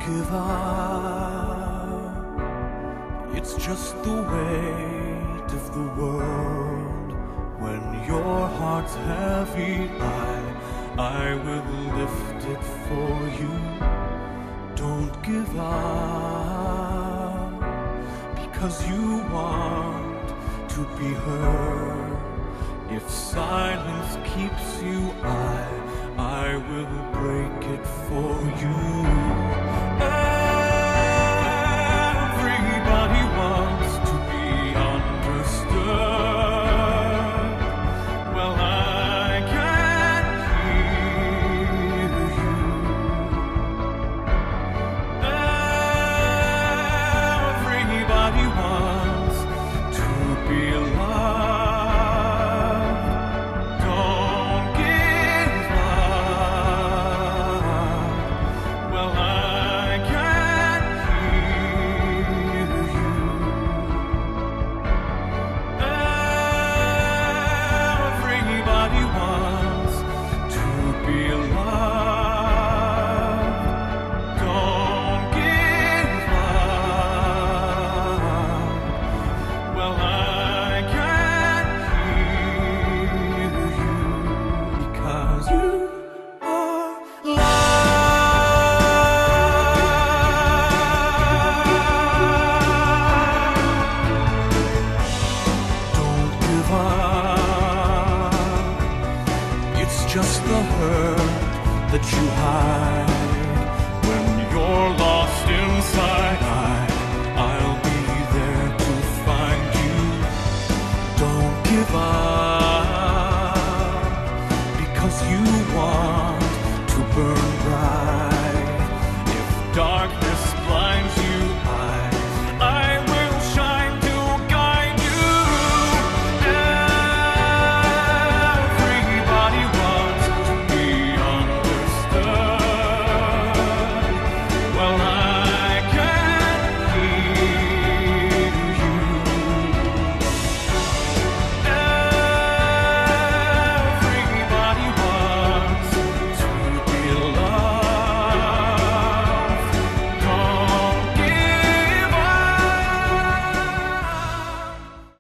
give up. It's just the weight of the world. When your heart's heavy, I will lift it for you. Don't give up, because you want to be heard. If silence keeps you, I will break it for you. Everybody wants to be understood. Well, I can hear you. Everybody wants to be loved. Don't give up. Well, I can hear you. Everybody wants to be loved. Don't give up. Well, I can hear you, because you are love. Don't give up. It's just the hurt that you hide.